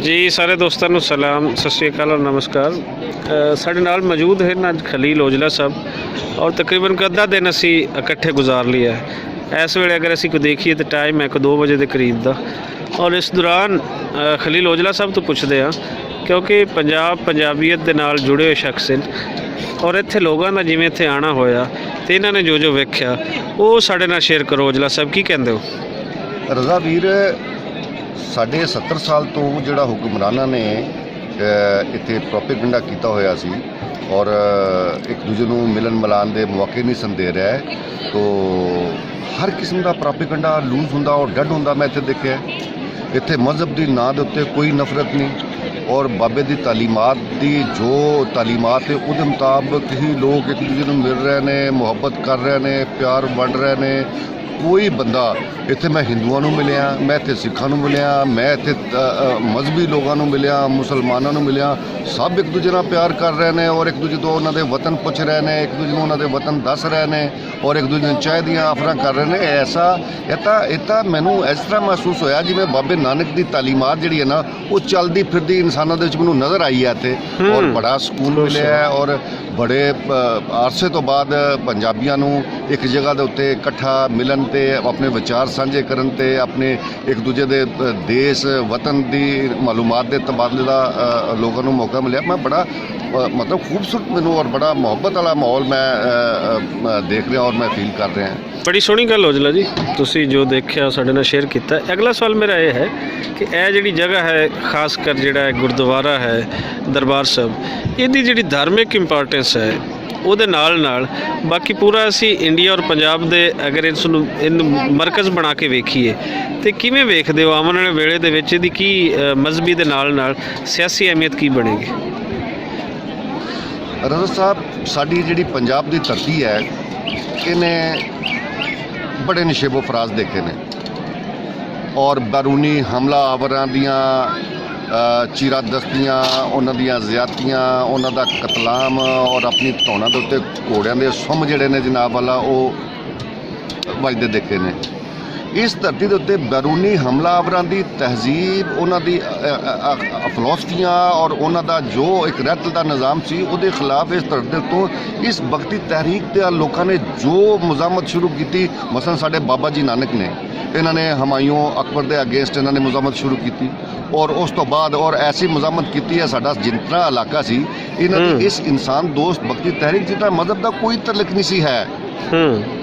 ਜੀ ਸਾਰੇ ਦੋਸਤਾਂ ਨੂੰ ਸਲਾਮ, ਸਤਿ ਸ਼੍ਰੀ ਅਕਾਲ ਔਰ ਨਮਸਕਾਰ। ਸਾਡੇ ਨਾਲ ਮੌਜੂਦ ਹਨ ਅੱਜ ਖਲੀਲ ਔਜਲਾ ਸਾਹਿਬ ਔਰ ਤਕਰੀਬਨ ਅੱਧਾ ਦਿਨ ਅਸੀਂ ਇਕੱਠੇ ਗੁਜ਼ਾਰ ਲਿਆ ਹੈ। ਇਸ ਵੇਲੇ ਅਗਰ ਅਸੀਂ ਕੋਈ ਦੇਖੀਏ ਤਾਂ ਟਾਈਮ ਹੈ 2 ਵਜੇ ਦੇ ਕਰੀਬ ਦਾ। ਔਰ ਇਸ ਦੌਰਾਨ ਖਲੀਲ ਔਜਲਾ ਸਾਹਿਬ ਤੋਂ ਪੁੱਛਦੇ ਹਾਂ ਕਿਉਂਕਿ ਪੰਜਾਬੀਅਤ ਦੇ ਨਾਲ ਜੁੜੇ ਹੋਏ ਸ਼ਖਸ ਹਨ ਔਰ ਇੱਥੇ ਲੋਕਾਂ ਦਾ ਜਿਵੇਂ ਇੱਥੇ ਆਉਣਾ ਹੋਇਆ ਅਤੇ ਇਹਨਾਂ ਨੇ ਜੋ ਵੇਖਿਆ ਉਹ ਸਾਡੇ ਨਾਲ ਸ਼ੇਅਰ ਕਰੋ। ਔਜਲਾ ਸਾਹਿਬ ਕੀ ਕਹਿੰਦੇ ਹੋ? ਰਜ਼ਾ ਵੀਰ, ਸਾਡੇ 70 ਸਾਲ ਤੋਂ ਜਿਹੜਾ ਹੁਕਮਰਾਨਾਂ ਨੇ ਇੱਥੇ ਪ੍ਰੋਪੇਗੈਂਡਾ ਕੀਤਾ ਹੋਇਆ ਸੀ ਔਰ ਇੱਕ ਦੂਜੇ ਨੂੰ ਮਿਲਣ ਮਿਲਾਉਣ ਦੇ ਮੌਕੇ ਨਹੀਂ ਸਨ ਦੇ ਰਿਹਾ ਹੈ। ਤੋ ਹਰ ਕਿਸਮ ਦਾ ਪ੍ਰੋਪੇਗੈਂਡਾ ਲੂਜ਼ ਹੁੰਦਾ ਔਰ ਡੱਡ ਹੁੰਦਾ। ਮੈਂ ਇੱਥੇ ਦੇਖਿਆ ਇੱਥੇ ਮਜ਼ਹਬ ਦੀ ਨਾਂ ਦੇ ਉੱਤੇ ਕੋਈ ਨਫ਼ਰਤ ਨਹੀਂ ਔਰ ਬਾਬੇ ਦੀ ਤਾਲੀਮਾਤ ਦੀ ਜੋ ਤਾਲੀਮਾਤ ਹੈ ਉਹਦੇ ਮੁਤਾਬਕ ਹੀ ਲੋਕ ਇੱਕ ਦੂਜੇ ਨੂੰ ਮਿਲ ਰਹੇ ਨੇ, ਮੁਹੱਬਤ ਕਰ ਰਹੇ ਨੇ, ਪਿਆਰ ਵੰਡ ਰਹੇ ਨੇ। ਕੋਈ ਬੰਦਾ ਇੱਥੇ, ਮੈਂ ਹਿੰਦੂਆਂ ਨੂੰ ਮਿਲਿਆ, ਮੈਂ ਇੱਥੇ ਸਿੱਖਾਂ ਨੂੰ ਮਿਲਿਆ, ਮੈਂ ਇੱਥੇ ਮਜ਼ਹਬੀ ਲੋਕਾਂ ਨੂੰ ਮਿਲਿਆ, ਮੁਸਲਮਾਨਾਂ ਨੂੰ ਮਿਲਿਆ, ਸਭ ਇੱਕ ਦੂਜੇ ਨਾਲ ਪਿਆਰ ਕਰ ਰਹੇ ਨੇ ਔਰ ਇੱਕ ਦੂਜੇ ਤੋਂ ਉਹਨਾਂ ਦੇ ਵਤਨ ਪੁੱਛ ਰਹੇ ਨੇ, ਇੱਕ ਦੂਜੇ ਨੂੰ ਉਹਨਾਂ ਦੇ ਵਤਨ ਦੱਸ ਰਹੇ ਨੇ ਔਰ ਇੱਕ ਦੂਜੇ ਨੂੰ ਚਾਹ ਦੀਆਂ ਆਫਰਾਂ ਕਰ ਰਹੇ ਨੇ। ਇਹ ਤਾਂ ਮੈਨੂੰ ਇਸ ਤਰ੍ਹਾਂ ਮਹਿਸੂਸ ਹੋਇਆ ਜਿਵੇਂ ਬਾਬੇ ਨਾਨਕ ਦੀ ਤਾਲੀਮਾਤ ਜਿਹੜੀ ਹੈ ਨਾ ਉਹ ਚੱਲਦੀ ਫਿਰਦੀ ਇਨਸਾਨਾਂ ਦੇ ਵਿੱਚ ਮੈਨੂੰ ਨਜ਼ਰ ਆਈ ਹੈ ਇੱਥੇ ਔਰ ਬੜਾ ਸਕੂਨ ਮਿਲਿਆ ਔਰ ਬੜੇ ਅਰਸੇ ਤੋਂ ਬਾਅਦ ਪੰਜਾਬੀਆਂ ਨੂੰ ਇੱਕ ਜਗ੍ਹਾ ਦੇ ਉੱਤੇ ਇਕੱਠਾ ਮਿਲਣ ਤੇ ਆਪਣੇ ਵਿਚਾਰ ਸਾਂਝੇ ਕਰਨ ਤੇ ਆਪਣੇ ਇੱਕ ਦੂਜੇ ਦੇ ਦੇਸ਼ ਵਤਨ ਦੀ ਮਾਲੂਮਾਤ ਦੇ ਤਬਾਦਲੇ ਦਾ ਲੋਕਾਂ ਨੂੰ ਮੌਕਾ ਮਿਲਿਆ। ਮੈਂ ਬੜਾ ਮਤਲਬ ਖੂਬਸੂਰਤ ਮੈਨੂੰ ਔਰ ਬੜਾ ਮੁਹੱਬਤ ਵਾਲਾ ਮਾਹੌਲ ਮੈਂ ਦੇਖ ਰਿਹਾ ਔਰ ਮੈਂ ਫੀਲ ਕਰ ਰਿਹਾ। ਬੜੀ ਸੋਹਣੀ ਗੱਲ ਔਜਲਾ ਜੀ, ਤੁਸੀਂ ਜੋ ਦੇਖਿਆ ਸਾਡੇ ਨਾਲ ਸ਼ੇਅਰ ਕੀਤਾ। ਅਗਲਾ ਸਵਾਲ ਮੇਰਾ ਇਹ ਹੈ ਕਿ ਇਹ ਜਿਹੜੀ ਜਗ੍ਹਾ ਹੈ, ਖਾਸ ਕਰ ਜਿਹੜਾ ਗੁਰਦੁਆਰਾ ਹੈ ਦਰਬਾਰ ਸਾਹਿਬ, ਇਹਦੀ ਜਿਹੜੀ ਧਾਰਮਿਕ ਇੰਪੋਰਟੈਂਸ ਹੈ ਉਹਦੇ ਨਾਲ ਬਾਕੀ ਪੂਰਾ ਅਸੀਂ ਇੰਡੀਆ ਔਰ ਪੰਜਾਬ ਦੇ ਅਗਰ ਇਹਨੂੰ ਮਰਕਜ਼ ਬਣਾ ਕੇ ਵੇਖੀਏ ਤੇ ਕਿਵੇਂ ਵੇਖਦੇ ਹੋ ਆਉਣ ਵਾਲੇ ਵੇਲੇ ਦੇ ਵਿੱਚ ਇਹਦੀ ਕੀ ਮਜ਼ਹਬੀ ਦੇ ਨਾਲ ਸਿਆਸੀ ਅਹਿਮੀਅਤ ਕੀ ਬਣੇਗੀ? ਰਜ਼ਾ ਸਾਹਿਬ, ਸਾਡੀ ਜਿਹੜੀ ਪੰਜਾਬ ਦੀ ਧਰਤੀ ਹੈ ਇਹਨੇ ਬੜੇ ਨਸ਼ੇਬੋ ਫਰਾਜ਼ ਦੇਖੇ ਨੇ ਔਰ ਬੈਰੂਨੀ ਹਮਲਾਵਰਾਂ ਦੀਆਂ ਚੀਰਾ ਦਸਤੀਆਂ, ਉਹਨਾਂ ਦੀਆਂ ਜ਼ਿਆਦਤੀਆਂ, ਉਹਨਾਂ ਦਾ ਕਤਲਾਮ ਔਰ ਆਪਣੀ ਧੌਣਾਂ ਦੇ ਉੱਤੇ ਘੋੜਿਆਂ ਦੇ ਸੁੰਮ ਜਿਹੜੇ ਨੇ ਜਨਾਬ ਵਾਲਾ ਉਹ ਵੱਜਦੇ ਦੇਖੇ ਨੇ। ਇਸ ਧਰਤੀ ਦੇ ਉੱਤੇ ਬੈਰੂਨੀ ਹਮਲਾਵਰਾਂ ਦੀ ਤਹਿਜ਼ੀਬ, ਉਹਨਾਂ ਦੀ ਫਿਲਾਸਫੀਆਂ ਔਰ ਉਹਨਾਂ ਦਾ ਜੋ ਇੱਕ ਰਹਿਤ ਦਾ ਨਿਜ਼ਾਮ ਸੀ ਉਹਦੇ ਖਿਲਾਫ ਇਸ ਧਰਤੀ ਤੋਂ ਇਸ ਵਕਤੀ ਤਹਿਰੀਕ ਦੇ ਲੋਕਾਂ ਨੇ ਜੋ ਮੁਜ਼ਾਮਤ ਸ਼ੁਰੂ ਕੀਤੀ। ਮਸਲਨ ਸਾਡੇ ਬਾਬਾ ਜੀ ਨਾਨਕ ਨੇ, ਇਹਨਾਂ ਨੇ ਹਮਾਯੂੰ ਅਕਬਰ ਦੇ ਅਗੇਂਸਟ ਇਹਨਾਂ ਨੇ ਮੁਜ਼ਾਮਤ ਸ਼ੁਰੂ ਕੀਤੀ ਔਰ ਉਸ ਤੋਂ ਬਾਅਦ ਔਰ ਐਸੀ ਮੁਜ਼ਾਮਤ ਕੀਤੀ ਹੈ ਸਾਡਾ ਜਿੰਨਾ ਇਲਾਕਾ ਸੀ ਇਹਨਾਂ ਦੀ ਇਸ ਇਨਸਾਨ ਦੋਸਤ ਵਕਤੀ ਤਹਿਰੀਕ ਜਿਹਦਾ ਮਜ਼ਹਬ ਦਾ ਕੋਈ ਤਲਕ ਨਹੀਂ ਸੀ ਹੈ,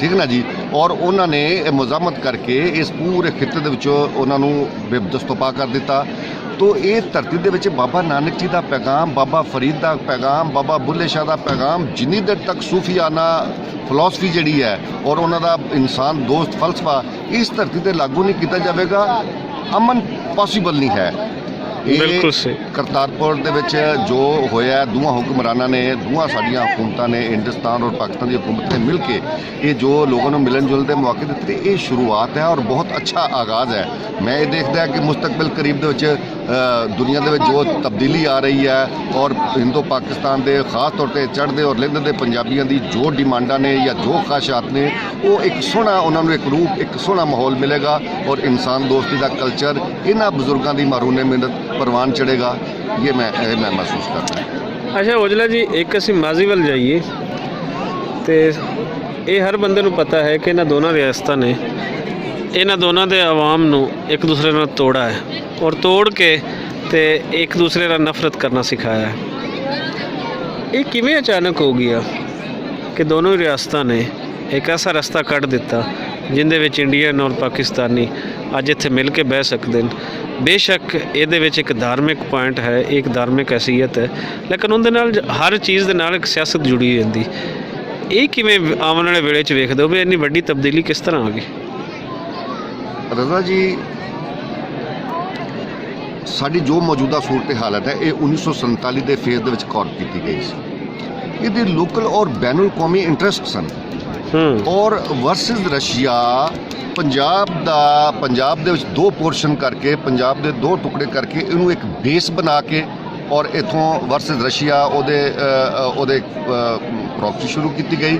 ਠੀਕ ਨਾ ਜੀ। ਔਰ ਉਹਨਾਂ ਨੇ ਇਹ ਮੁਜ਼ਾਮਤ ਕਰਕੇ ਇਸ ਪੂਰੇ ਖਿੱਤੇ ਦੇ ਵਿੱਚੋਂ ਉਹਨਾਂ ਨੂੰ ਬੇਦਸਤੋਪਾ ਕਰ ਦਿੱਤਾ। ਤੋ ਇਹ ਧਰਤੀ ਦੇ ਵਿੱਚ ਬਾਬਾ ਨਾਨਕ ਜੀ ਦਾ ਪੈਗਾਮ, ਬਾਬਾ ਫਰੀਦ ਦਾ ਪੈਗਾਮ, ਬਾਬਾ ਬੁੱਲੇ ਸ਼ਾਹ ਦਾ ਪੈਗਾਮ, ਜਿੰਨੀ ਦੇਰ ਤੱਕ ਸੂਫੀਆਨਾ ਫਿਲਾਸਫੀ ਜਿਹੜੀ ਹੈ ਔਰ ਉਹਨਾਂ ਦਾ ਇਨਸਾਨ ਦੋਸਤ ਫਲਸਫਾ ਇਸ ਧਰਤੀ 'ਤੇ ਲਾਗੂ ਨਹੀਂ ਕੀਤਾ ਜਾਵੇਗਾ, ਅਮਨ ਪੋਸੀਬਲ ਨਹੀਂ ਹੈ। ਬਿਲਕੁਲ ਸਹੀ। ਕਰਤਾਰਪੁਰ ਦੇ ਵਿੱਚ ਜੋ ਹੋਇਆ, ਦੋਵਾਂ ਹੁਕਮਰਾਨਾਂ ਨੇ, ਦੋਵਾਂ ਸਾਡੀਆਂ ਹੁਕੂਮਤਾਂ ਨੇ, ਹਿੰਦੁਸਤਾਨ ਔਰ ਪਾਕਿਸਤਾਨ ਦੀ ਹੁਕੂਮਤ ਨੇ ਮਿਲ ਕੇ ਇਹ ਜੋ ਲੋਕਾਂ ਨੂੰ ਮਿਲਣ ਜੁਲਣ ਦੇ ਮੌਕੇ ਦਿੱਤੇ, ਇਹ ਸ਼ੁਰੂਆਤ ਹੈ ਔਰ ਬਹੁਤ ਅੱਛਾ ਆਗਾਜ਼ ਹੈ। ਮੈਂ ਇਹ ਦੇਖਦਾ ਕਿ ਮੁਸਤਕਬਲ ਕਰੀਬ ਦੇ ਵਿੱਚ ਦੁਨੀਆ ਦੇ ਵਿੱਚ ਜੋ ਤਬਦੀਲੀ ਆ ਰਹੀ ਹੈ ਔਰ ਹਿੰਦੂ ਪਾਕਿਸਤਾਨ ਦੇ ਖਾਸ ਤੌਰ 'ਤੇ ਚੜ੍ਹਦੇ ਔਰ ਲਹਿੰਦੇ ਦੇ ਪੰਜਾਬੀਆਂ ਦੀ ਜੋ ਡਿਮਾਂਡਾਂ ਨੇ ਜਾਂ ਜੋ ਖਾਸ਼ਾਤ ਨੇ ਉਹ ਇੱਕ ਸੋਹਣਾ, ਉਹਨਾਂ ਨੂੰ ਇੱਕ ਰੂਪ, ਇੱਕ ਸੋਹਣਾ ਮਾਹੌਲ ਮਿਲੇਗਾ ਔਰ ਇਨਸਾਨ ਦੋਸਤੀ ਦਾ ਕਲਚਰ ਇਹਨਾਂ ਬਜ਼ੁਰਗਾਂ ਦੀ ਮਾਰੂਨੇ ਮਿਹਨਤ ਪ੍ਰਵਾਨ ਚੜ੍ਹੇਗਾ। ਇਹ ਮੈਂ ਮਹਿਸੂਸ ਕਰਦਾ। ਅੱਛਾ ਔਜਲਾ ਜੀ, ਇੱਕ ਅਸੀਂ ਮਾਜ਼ੀ ਵੱਲ ਜਾਈਏ ਤੇ ਇਹ ਹਰ ਬੰਦੇ ਨੂੰ ਪਤਾ ਹੈ ਕਿ ਇਹਨਾਂ ਦੋਨਾਂ ਰਿਆਸਤਾਂ ਨੇ, ਇਹਨਾਂ ਦੋਨਾਂ ਦੇ ਆਵਾਮ ਨੂੰ ਇੱਕ ਦੂਸਰੇ ਨਾਲ ਤੋੜਾ ਹੈ ਔਰ ਤੋੜ ਕੇ ਤੇ ਇੱਕ ਦੂਸਰੇ ਨਾਲ ਨਫ਼ਰਤ ਕਰਨਾ ਸਿਖਾਇਆ ਹੈ। ਇਹ ਕਿਵੇਂ ਅਚਾਨਕ ਹੋ ਗਿਆ ਕਿ ਦੋਨੋਂ ਰਿਆਸਤਾਂ ਨੇ ਇੱਕ ਐਸਾ ਰਸਤਾ ਕੱਢ ਦਿੱਤਾ ਜਿਹਦੇ ਵਿੱਚ ਇੰਡੀਅਨ ਔਰ ਪਾਕਿਸਤਾਨੀ ਅੱਜ ਇੱਥੇ ਮਿਲ ਕੇ ਬਹਿ ਸਕਦੇ ਨੇ? ਬੇਸ਼ੱਕ ਇਹਦੇ ਵਿੱਚ ਇੱਕ ਧਾਰਮਿਕ ਪੁਆਇੰਟ ਹੈ, ਇੱਕ ਧਾਰਮਿਕ ਹੈਸੀਅਤ ਹੈ, ਲੇਕਿਨ ਉਹਦੇ ਨਾਲ ਹਰ ਚੀਜ਼ ਦੇ ਨਾਲ ਇੱਕ ਸਿਆਸਤ ਜੁੜੀ ਹੋਈ ਜਾਂਦੀ। ਇਹ ਕਿਵੇਂ ਆਉਣ ਵਾਲੇ ਵੇਲੇ 'ਚ ਵੇਖਦੇ ਹੋ ਵੀ ਇੰਨੀ ਵੱਡੀ ਤਬਦੀਲੀ ਕਿਸ ਤਰ੍ਹਾਂ ਆ ਗਈ? ਰਜ਼ਾ ਜੀ, ਸਾਡੀ ਜੋ ਮੌਜੂਦਾ ਸੂਰਤ ਹਾਲਤ ਹੈ ਇਹ 1947 ਦੇ ਫੇਜ਼ ਦੇ ਵਿੱਚ ਕਾਲ ਕੀਤੀ ਗਈ ਸੀ। ਇਹਦੇ ਲੋਕਲ ਔਰ ਬੈਨੁਲ ਕੌਮੀ ਇੰਟਰਸਟ ਸਨ ਔਰ ਵਰਸਸ ਰਸ਼ੀਆ ਪੰਜਾਬ ਦੇ ਵਿੱਚ 2 ਪੋਰਸ਼ਨ ਕਰਕੇ, ਪੰਜਾਬ ਦੇ 2 ਟੁਕੜੇ ਕਰਕੇ ਇਹਨੂੰ ਇੱਕ ਬੇਸ ਬਣਾ ਕੇ ਔਰ ਇਥੋਂ ਵਰਸਸ ਰਸ਼ੀਆ ਉਹਦੇ ਪ੍ਰੋਕਸੀ ਸ਼ੁਰੂ ਕੀਤੀ ਗਈ।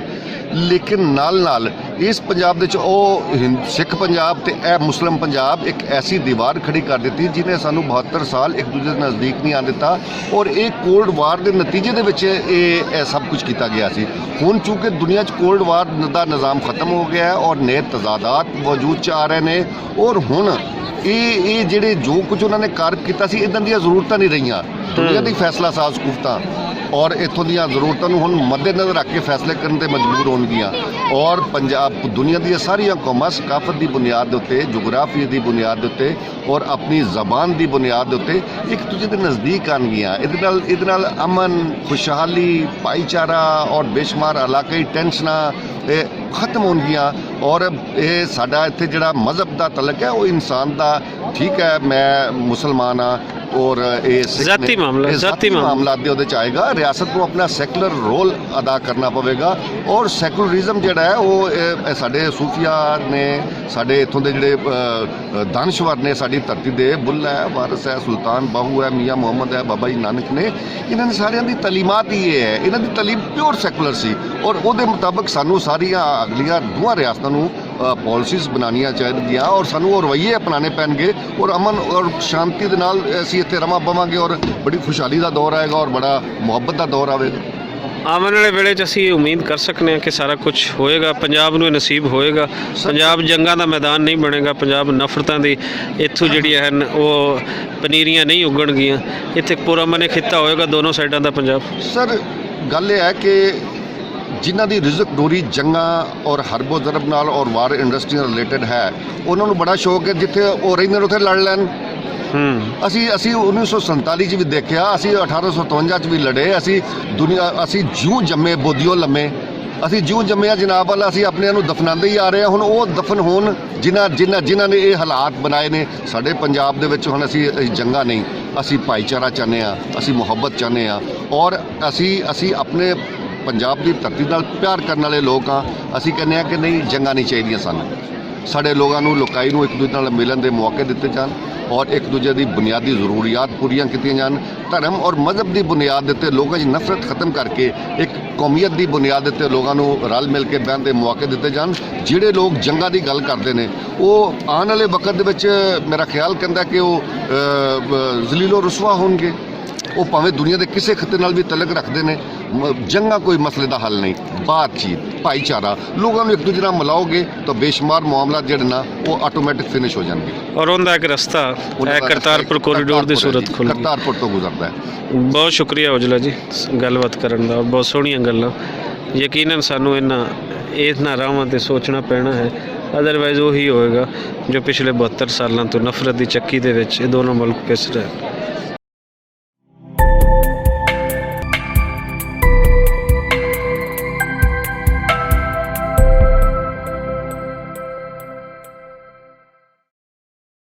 ਲੇਕਿਨ ਨਾਲ ਇਸ ਪੰਜਾਬ ਦੇ ਵਿੱਚ ਉਹ ਸਿੱਖ ਪੰਜਾਬ ਤੇ ਇਹ ਮੁਸਲਿਮ ਪੰਜਾਬ ਇੱਕ ਐਸੀ ਦੀਵਾਰ ਖੜੀ ਕਰ ਦਿੱਤੀ ਜਿਹਨੇ ਸਾਨੂੰ 72 ਸਾਲ ਇੱਕ ਦੂਜੇ ਦੇ ਨਜ਼ਦੀਕ ਨਹੀਂ ਆਉਣ ਦਿੱਤਾ, ਔਰ ਇਹ ਕੋਲਡ ਵਾਰ ਦੇ ਨਤੀਜੇ ਦੇ ਵਿੱਚ ਇਹ ਸਭ ਕੁਝ ਕੀਤਾ ਗਿਆ ਸੀ। ਹੁਣ ਚੂँਕਿ ਦੁਨੀਆ 'ਚ ਕੋਲਡ ਵਾਰ ਦਾ ਨਿਜ਼ਾਮ ਖਤਮ ਹੋ ਗਿਆ ਹੈ ਔਰ ਨਏ ਤਜ਼ਾਦਾਤ ਵਜੂਦ 'ਚ ਆ ਰਹੇ ਨੇ, ਔਰ ਹੁਣ ਇਹ ਜਿਹੜੇ ਜੋ ਕੁਝ ਉਹਨਾਂ ਨੇ ਕਾਰਜ ਕੀਤਾ ਸੀ ਇੱਦਾਂ ਦੀਆਂ ਜ਼ਰੂਰਤਾਂ ਨਹੀਂ ਰਹੀਆਂ। ਦੁਨੀਆ ਦੀ ਫੈਸਲਾ ਸਾਜ਼ ਕੁਫਤਾਂ ਔਰ ਇੱਥੋਂ ਦੀਆਂ ਜ਼ਰੂਰਤਾਂ ਨੂੰ ਹੁਣ ਮੱਦੇਨਜ਼ਰ ਰੱਖ ਕੇ ਫੈਸਲੇ ਕਰਨ ਤੇ ਮਜਬੂਰ ਹੋਣਗੀਆਂ। ਔਰ ਪੰਜਾਬ ਦੁਨੀਆ ਦੀਆਂ ਸਾਰੀਆਂ ਕੌਮਾਂ ਸਕਾਫਤ ਦੀ ਬੁਨਿਆਦ ਦੇ ਉੱਤੇ, ਜੁਗਰਾਫੀ ਦੀ ਬੁਨਿਆਦ ਦੇ ਉੱਤੇ ਔਰ ਆਪਣੀ ਜ਼ਬਾਨ ਦੀ ਬੁਨਿਆਦ ਦੇ ਉੱਤੇ ਇੱਕ ਦੂਜੇ ਦੇ ਨਜ਼ਦੀਕ ਆਉਣਗੀਆਂ। ਇਹਦੇ ਨਾਲ ਅਮਨ, ਖੁਸ਼ਹਾਲੀ, ਭਾਈਚਾਰਾ ਔਰ ਬੇਸ਼ੁਮਾਰ ਇਲਾਕਾਈ ਟੈਂਸ਼ਨਾਂ ਇਹ ਖਤਮ ਹੋਣਗੀਆਂ। ਔਰ ਇਹ ਸਾਡਾ ਇੱਥੇ ਜਿਹੜਾ ਮਜ਼ਹਬ ਦਾ ਤਲਕ ਹੈ ਉਹ ਇਨਸਾਨ ਦਾ, ਠੀਕ ਹੈ ਮੈਂ ਮੁਸਲਮਾਨ ਹਾਂ ਔਰ ਇਹ ਜ਼ਾਤੀ ਮਾਮਲਾ ਦੇ ਉਹਦੇ 'ਚ ਆਏਗਾ। ਰਿਆਸਤ ਨੂੰ ਆਪਣਾ ਸੈਕੂਲਰ ਰੋਲ ਅਦਾ ਕਰਨਾ ਪਵੇਗਾ ਔਰ ਸੈਕੂਲਰਿਜ਼ਮ ਜਿਹੜਾ ਹੈ ਉਹ ਇਹ ਸਾਡੇ ਸੂਫੀਆ ਨੇ, ਸਾਡੇ ਇੱਥੋਂ ਦੇ ਜਿਹੜੇ ਦਾਨਸ਼ਵਰ ਨੇ, ਸਾਡੀ ਧਰਤੀ ਦੇ ਬੁੱਲ ਹੈ, ਵਾਰਿਸ ਹੈ, ਸੁਲਤਾਨ ਬਾਹੂ ਹੈ, ਮੀਆਂ ਮੁਹੰਮਦ ਹੈ, ਬਾਬਾ ਜੀ ਨਾਨਕ ਨੇ, ਇਹਨਾਂ ਨੇ ਸਾਰਿਆਂ ਦੀ ਤਾਲੀਮਾਤ ਹੀ ਇਹ ਹੈ। ਇਹਨਾਂ ਦੀ ਤਾਲੀਮ ਪਿਓਰ ਸੈਕੂਲਰ ਸੀ ਔਰ ਉਹਦੇ ਮੁਤਾਬਕ ਸਾਨੂੰ ਸਾਰੀਆਂ ਅਗਲੀਆਂ ਦੋਵਾਂ ਰਿਆਸਤਾਂ ਨੂੰ ਪਾਲਿਸੀਜ਼ ਬਣਾਉਣੀਆਂ ਚਾਹੀਦੀਆਂ ਔਰ ਸਾਨੂੰ ਉਹ ਰਵੱਈਏ ਅਪਣਾਉਣੇ ਪੈਣਗੇ ਔਰ ਅਮਨ ਔਰ ਸ਼ਾਂਤੀ ਦੇ ਨਾਲ ਅਸੀਂ ਇੱਥੇ ਰਵਾਂ ਪਵਾਂਗੇ ਔਰ ਬੜੀ ਖੁਸ਼ਹਾਲੀ ਦਾ ਦੌਰ ਆਏਗਾ ਔਰ ਬੜਾ ਮੁਹੱਬਤ ਦਾ ਦੌਰ ਆਵੇਗਾ। ਆਉਣ ਵਾਲੇ ਵੇਲੇ 'ਚ ਅਸੀਂ ਉਮੀਦ ਕਰ ਸਕਨੇ ਹਾਂ ਕਿ ਸਾਰਾ ਕੁਝ ਹੋਏਗਾ, ਪੰਜਾਬ ਨੂੰ ਇਹ ਨਸੀਬ ਹੋਏਗਾ। ਪੰਜਾਬ ਜੰਗਾਂ ਦਾ ਮੈਦਾਨ ਨਹੀਂ ਬਣੇਗਾ, ਪੰਜਾਬ ਨਫ਼ਰਤਾਂ ਦੀ ਇੱਥੋਂ ਜਿਹੜੀਆਂ ਹਨ ਉਹ ਪਨੀਰੀਆਂ ਨਹੀਂ ਉੱਗਣਗੀਆਂ। ਇੱਥੇ ਪੁਰਅਮਨ ਖਿੱਤਾ ਹੋਏਗਾ ਦੋਨੋਂ ਸਾਈਡਾਂ ਦਾ ਪੰਜਾਬ। ਸਰ ਗੱਲ ਇਹ ਹੈ ਕਿ ਜਿਨ੍ਹਾਂ ਦੀ ਰਿਜ਼ਕ ਡੋਰੀ ਜੰਗਾਂ ਔਰ ਹਰਬੋ ਜ਼ਰਬ ਨਾਲ ਔਰ ਵਾਰ ਇੰਡਸਟਰੀ ਨਾਲ ਰਿਲੇਟਡ ਹੈ, ਉਹਨਾਂ ਨੂੰ ਬੜਾ ਸ਼ੌਕ ਹੈ ਜਿੱਥੇ ਉਹ ਰਹਿੰਦੇ ਨੇ ਉੱਥੇ ਲੜ ਲੈਣ। ਅਸੀਂ 1947 'ਚ ਵੀ ਦੇਖਿਆ, ਅਸੀਂ 1857 'ਚ ਵੀ ਲੜੇ। ਅਸੀਂ ਜਿਉਂ ਜੰਮੇ ਬੋਦੀਓ ਲੰਮੇ, ਅਸੀਂ ਜਿਉਂ ਜੰਮਿਆ ਜਨਾਬ ਵਾਲਾ ਅਸੀਂ ਆਪਣਿਆਂ ਨੂੰ ਦਫਨਾਉਂਦੇ ਹੀ ਆ ਰਹੇ ਹਾਂ। ਹੁਣ ਉਹ ਦਫਨ ਹੋਣ ਜਿਨ੍ਹਾਂ ਨੇ ਇਹ ਹਾਲਾਤ ਬਣਾਏ ਨੇ ਸਾਡੇ ਪੰਜਾਬ ਦੇ ਵਿੱਚ। ਹੁਣ ਅਸੀਂ ਜੰਗਾਂ ਨਹੀਂ, ਅਸੀਂ ਭਾਈਚਾਰਾ ਚਾਹੁੰਦੇ ਹਾਂ, ਅਸੀਂ ਮੁਹੱਬਤ ਚਾਹੁੰਦੇ ਹਾਂ ਔਰ ਅਸੀਂ ਆਪਣੇ ਪੰਜਾਬ ਦੀ ਧਰਤੀ ਨਾਲ ਪਿਆਰ ਕਰਨ ਵਾਲੇ ਲੋਕ ਹਾਂ। ਅਸੀਂ ਕਹਿੰਦੇ ਹਾਂ ਕਿ ਨਹੀਂ, ਜੰਗਾਂ ਨਹੀਂ ਚਾਹੀਦੀਆਂ ਸਾਨੂੰ। ਸਾਡੇ ਲੋਕਾਂ ਨੂੰ ਲੋਕਾਈ ਨੂੰ ਇੱਕ ਦੂਜੇ ਨਾਲ ਮਿਲਣ ਦੇ ਮੌਕੇ ਦਿੱਤੇ ਜਾਣ ਔਰ ਇੱਕ ਦੂਜੇ ਦੀ ਬੁਨਿਆਦੀ ਜ਼ਰੂਰੀਅਤ ਪੂਰੀਆਂ ਕੀਤੀਆਂ ਜਾਣ। ਧਰਮ ਔਰ ਮਜ਼ਹਬ ਦੀ ਬੁਨਿਆਦ ਦੇ ਉੱਤੇ ਲੋਕਾਂ 'ਚ ਨਫ਼ਰਤ ਖਤਮ ਕਰਕੇ ਇੱਕ ਕੌਮੀਅਤ ਦੀ ਬੁਨਿਆਦ ਦੇ ਉੱਤੇ ਲੋਕਾਂ ਨੂੰ ਰਲ ਮਿਲ ਕੇ ਬਹਿਣ ਦੇ ਮੌਕੇ ਦਿੱਤੇ ਜਾਣ। ਜਿਹੜੇ ਲੋਕ ਜੰਗਾਂ ਦੀ ਗੱਲ ਕਰਦੇ ਨੇ ਉਹ ਆਉਣ ਵਾਲੇ ਵਕਤ ਦੇ ਵਿੱਚ ਮੇਰਾ ਖਿਆਲ ਕਹਿੰਦਾ ਕਿ ਉਹ ਜ਼ਲੀਲੋ ਰੁਸਵਾ ਹੋਣਗੇ। ਉਹ ਭਾਵੇਂ ਦੁਨੀਆ ਦੇ ਕਿਸੇ ਖਿੱਤੇ ਨਾਲ ਵੀ ਤਲਕ ਰੱਖਦੇ ਨੇ, ਜੰਗਾਂ ਕੋਈ ਮਸਲੇ ਦਾ ਹੱਲ ਨਹੀਂ। ਬਾਤਚੀਤ, ਭਾਈਚਾਰਾ, ਲੋਕਾਂ ਨੂੰ ਇੱਕ ਦੂਜੇ ਨਾਲ ਮਿਲਾਓਗੇ ਤਾਂ ਬੇਸ਼ੁਮਾਰ ਮਾਮਲਾ ਜਿਹੜੇ ਨਾ ਉਹ ਆਟੋਮੈਟਿਕ ਫਿਨਿਸ਼ ਹੋ ਜਾਣਗੇ ਔਰ ਉਹਦਾ ਇੱਕ ਰਸਤਾ ਕਰਤਾਰਪੁਰ ਕੋਰੀਡੋਰ ਦੀ ਸੂਰਤ ਖੁੱਲ੍ਹ ਗਈ। ਕਰਤਾਰਪੁਰ ਤੋਂ ਗੁਜ਼ਰਦਾ ਹੈ। ਬਹੁਤ ਸ਼ੁਕਰੀਆ ਔਜਲਾ ਜੀ ਗੱਲਬਾਤ ਕਰਨ ਦਾ, ਬਹੁਤ ਸੋਹਣੀਆਂ ਗੱਲਾਂ। ਯਕੀਨਨ ਸਾਨੂੰ ਇਹਨਾਂ ਰਾਹਾਂ 'ਤੇ ਸੋਚਣਾ ਪੈਣਾ ਹੈ, ਅਦਰਵਾਈਜ਼ ਉਹੀ ਹੋਏਗਾ ਜੋ ਪਿਛਲੇ 72 ਸਾਲਾਂ ਤੋਂ ਨਫ਼ਰਤ ਦੀ ਚੱਕੀ ਦੇ ਵਿੱਚ ਇਹ ਦੋਨੋਂ ਮੁਲਕ ਪਿਸ ਰਹੇ।